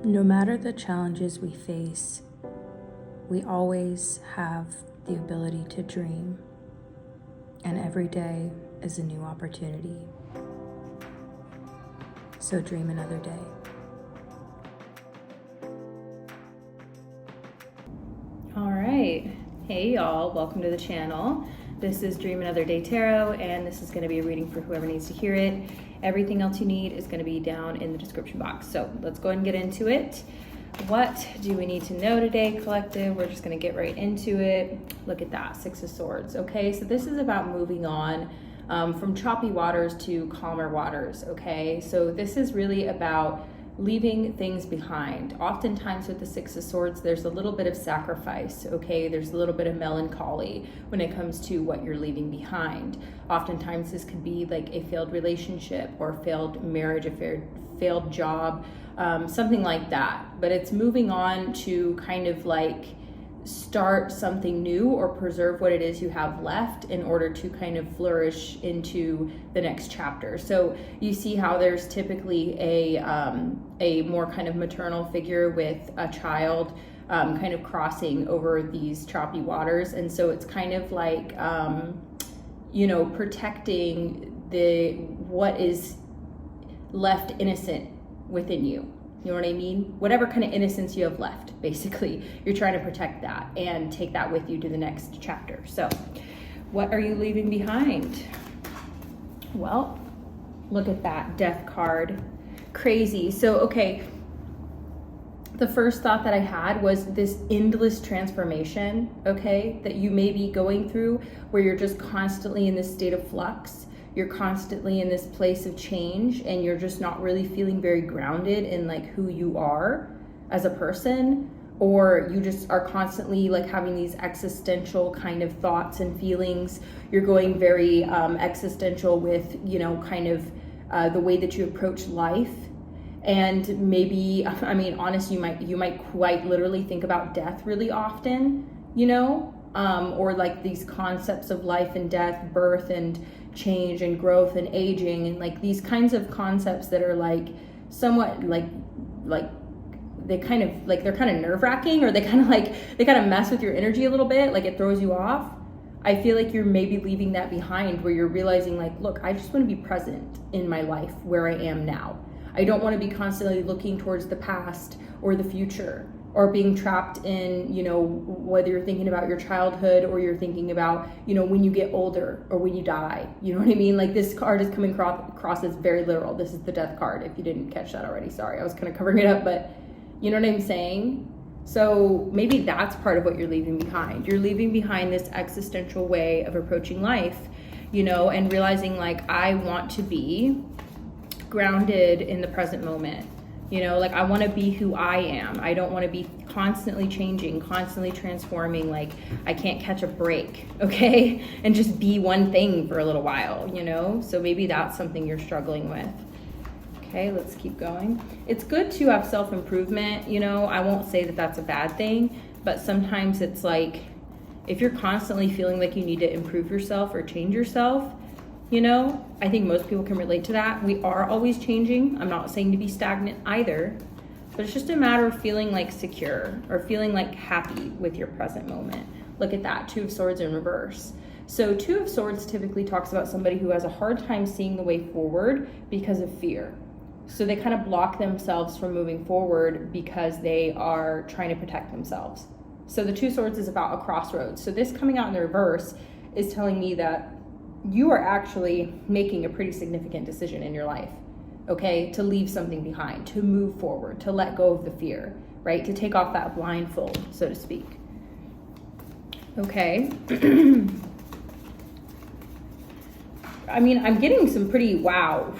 No matter the challenges we face, we always have the ability to dream, and every day is a new opportunity. So dream another day. All right. Hey y'all, welcome to the channel. This is Dream Another Day Tarot, and this is going to be a reading for whoever needs to hear it. Everything else you need is going to be down in the description box. So let's go ahead and get into it. What do we need to know today, collective? We're just going to get right into it. Look at that, Six of Swords. Okay, so this is about moving on from choppy waters to calmer waters. Okay, so this is really about leaving things behind. Oftentimes with the Six of Swords, there's a little bit of sacrifice, okay? There's a little bit of melancholy when it comes to what you're leaving behind. Oftentimes this could be like a failed relationship or failed marriage, a failed job, something like that. But it's moving on to kind of like start something new or preserve what it is you have left in order to kind of flourish into the next chapter. So you see how there's typically a more kind of maternal figure with a child kind of crossing over these choppy waters. And so it's kind of like, protecting what is left innocent within you. You know what I mean? Whatever kind of innocence you have left, basically, you're trying to protect that and take that with you to the next chapter. So what are you leaving behind? Well, look at that Death card. Crazy. So, okay, the first thought that I had was this endless transformation, okay, that you may be going through where you're just constantly in this state of flux. You're constantly in this place of change and you're just not really feeling very grounded in like who you are as a person, or you just are constantly like having these existential kind of thoughts and feelings. You're going very existential with, kind of the way that you approach life. And maybe, honestly, you might quite literally think about death really often, or like these concepts of life and death, birth and change and growth and aging, and like these kinds of concepts that are like somewhat like they're kind of nerve-wracking, or they kind of mess with your energy a little bit, like it throws you off. I feel like you're maybe leaving that behind, where you're realizing like, look, I just want to be present in my life where I am now. I don't want to be constantly looking towards the past or the future, or being trapped in, whether you're thinking about your childhood or you're thinking about, when you get older or when you die. You know what I mean? Like this card is coming across as very literal. This is the Death card. If you didn't catch that already, sorry. I was kind of covering it up, but you know what I'm saying? So maybe that's part of what you're leaving behind. You're leaving behind this existential way of approaching life, and realizing like, I want to be grounded in the present moment. Like I want to be who I am. I don't want to be constantly changing, constantly transforming. Like I can't catch a break, okay? And just be one thing for a little while, So maybe that's something you're struggling with. Okay, let's keep going. It's good to have self-improvement, I won't say that that's a bad thing, but sometimes it's like, if you're constantly feeling like you need to improve yourself or change yourself, I think most people can relate to that. We are always changing. I'm not saying to be stagnant either, but it's just a matter of feeling like secure or feeling like happy with your present moment. Look at that, Two of Swords in reverse. So Two of Swords typically talks about somebody who has a hard time seeing the way forward because of fear. So they kind of block themselves from moving forward because they are trying to protect themselves. So the Two of Swords is about a crossroads. So this coming out in the reverse is telling me that you are actually making a pretty significant decision in your life, okay? To leave something behind, to move forward, to let go of the fear, right? To take off that blindfold, so to speak. Okay. I'm getting some pretty, wow,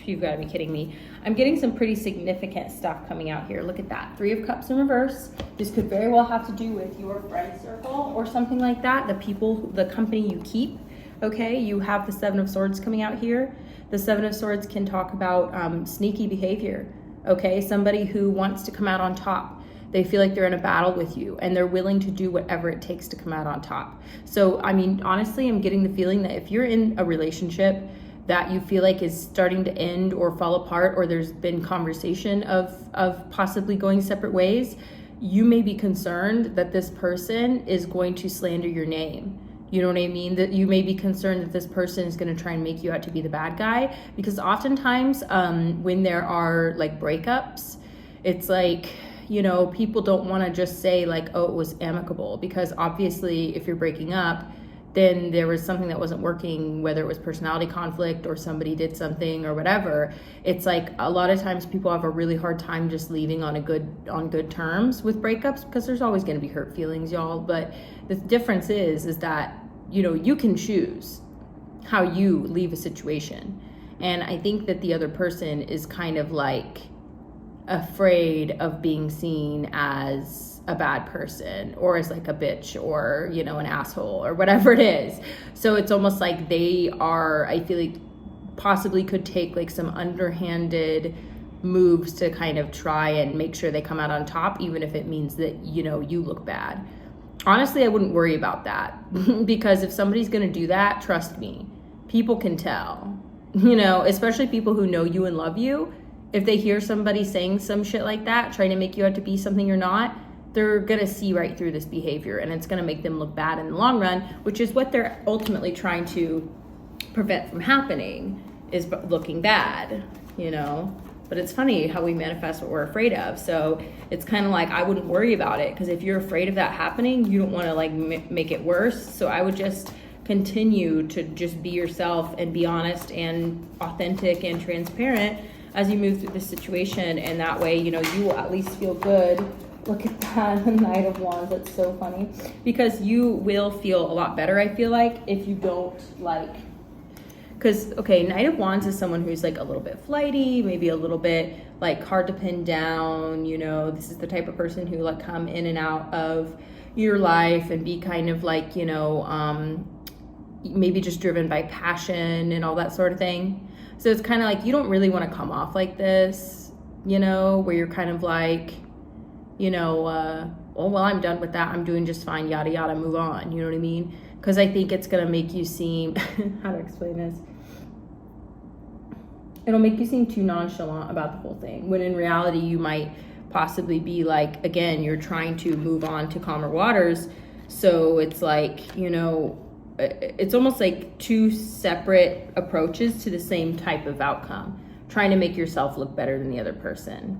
you've got to be kidding me. I'm getting some pretty significant stuff coming out here. Look at that, Three of Cups in reverse. This could very well have to do with your friend circle or something like that, the company you keep. Okay, you have the Seven of Swords coming out here. The Seven of Swords can talk about sneaky behavior, okay? Somebody who wants to come out on top. They feel like they're in a battle with you and they're willing to do whatever it takes to come out on top. So, honestly, I'm getting the feeling that if you're in a relationship that you feel like is starting to end or fall apart, or there's been conversation of possibly going separate ways, you may be concerned that this person is going to slander your name. You know what I mean? That you may be concerned that this person is going to try and make you out to be the bad guy, because oftentimes when there are like breakups, it's like, you know, people don't want to just say like, oh, it was amicable, because obviously if you're breaking up, then there was something that wasn't working, whether it was personality conflict or somebody did something or whatever. It's like a lot of times people have a really hard time just leaving on good terms with breakups, because there's always going to be hurt feelings, y'all. But the difference is that, you know, you can choose how you leave a situation. And I think that the other person is kind of like afraid of being seen as a bad person, or as like a bitch, or, you know, an asshole, or whatever it is. So it's almost like they are, I feel like, possibly could take like some underhanded moves to kind of try and make sure they come out on top, even if it means that, you know, you look bad. Honestly, I wouldn't worry about that because if somebody's going to do that, trust me, people can tell, you know, especially people who know you and love you. If they hear somebody saying some shit like that, trying to make you out to be something you're not, they're going to see right through this behavior, and it's going to make them look bad in the long run, which is what they're ultimately trying to prevent from happening, is looking bad, you know. But it's funny how we manifest what we're afraid of. So it's kind of like, I wouldn't worry about it, because if you're afraid of that happening, you don't want to like make it worse. So I would just continue to just be yourself and be honest and authentic and transparent as you move through this situation. And that way, you know, you will at least feel good. Look at that, the Knight of Wands. That's so funny, because you will feel a lot better, I feel like, if you don't like, because, okay, Knight of Wands is someone who's like a little bit flighty, maybe a little bit like hard to pin down, you know. This is the type of person who like come in and out of your life and be kind of like, you know, maybe just driven by passion and all that sort of thing. So it's kind of like, you don't really want to come off like this, you know, where you're kind of like, you know, oh, well, I'm done with that, I'm doing just fine, yada, yada, move on. You know what I mean? Because I think it's going to make you seem, how to explain this? It'll make you seem too nonchalant about the whole thing, when in reality, you might possibly be like, again, you're trying to move on to calmer waters. So it's like, you know, it's almost like two separate approaches to the same type of outcome, trying to make yourself look better than the other person.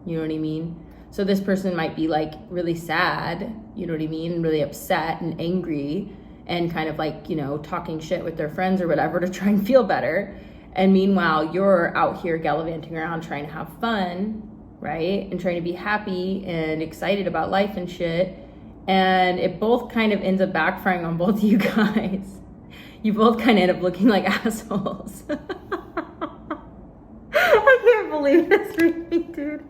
You know what I mean? So this person might be like really sad, you know what I mean, really upset and angry, and kind of like, you know, talking shit with their friends or whatever to try and feel better. And meanwhile, you're out here gallivanting around trying to have fun, right? And trying to be happy and excited about life and shit. And it both kind of ends up backfiring on both of you guys. You both kind of end up looking like assholes. I can't believe this reading, dude.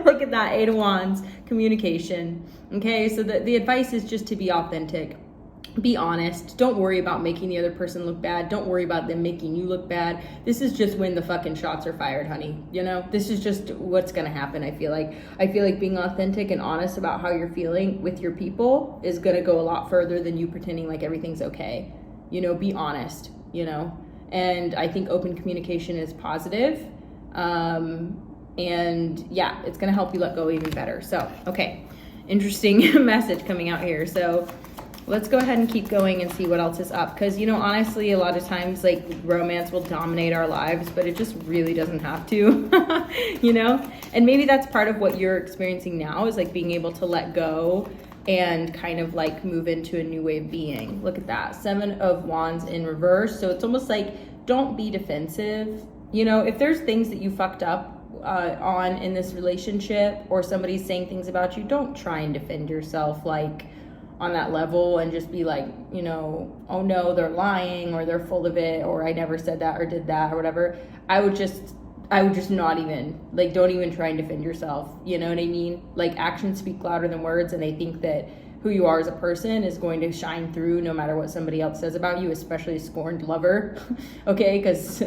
Look at that, 8 of Wands, communication. Okay, so the advice is just to be authentic. Be honest. Don't worry about making the other person look bad. Don't worry about them making you look bad. This is just when the fucking shots are fired, honey. You know, this is just what's going to happen, I feel like. I feel like being authentic and honest about how you're feeling with your people is going to go a lot further than you pretending like everything's okay. You know, be honest, you know. And I think open communication is positive. And yeah, it's going to help you let go even better. So, okay, interesting message coming out here. So let's go ahead and keep going and see what else is up. Because, you know, honestly, a lot of times, like, romance will dominate our lives, but it just really doesn't have to, you know? And maybe that's part of what you're experiencing now, is, like, being able to let go and kind of, like, move into a new way of being. Look at that. 7 of Wands in reverse. So it's almost like, don't be defensive. You know, if there's things that you fucked up on in this relationship, or somebody's saying things about you, don't try and defend yourself, like, on that level, and just be like, you know, oh no, they're lying, or they're full of it, or I never said that or did that or whatever. I would just not even, like, don't even try and defend yourself. You know what I mean? Like, actions speak louder than words, and I think that who you are as a person is going to shine through no matter what somebody else says about you, especially a scorned lover. Okay, because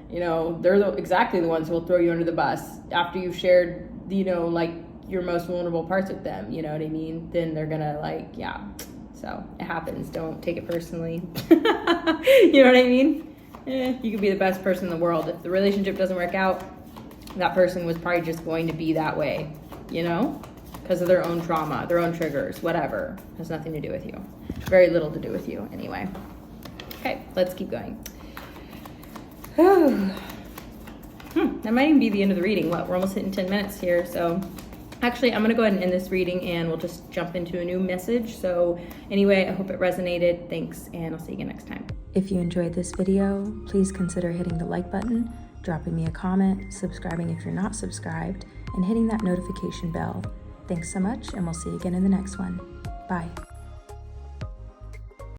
you know, they're exactly the ones who will throw you under the bus after you've shared, you know, like, your most vulnerable parts with them, you know what I mean? Then they're gonna, like, yeah. So it happens. Don't take it personally. You know what I mean? You could be the best person in the world. If the relationship doesn't work out, that person was probably just going to be that way, you know? Because of their own trauma, their own triggers, whatever. Has nothing to do with you. Very little to do with you, anyway. Okay, let's keep going. That might even be the end of the reading. What, we're almost hitting 10 minutes here, so actually I'm gonna go ahead and end this reading and we'll just jump into a new message. So anyway, I hope it resonated. Thanks, and I'll see you again next time. If you enjoyed this video, please consider hitting the like button, dropping me a comment, subscribing if you're not subscribed, and hitting that notification bell. Thanks so much, and we'll see you again in the next one. Bye.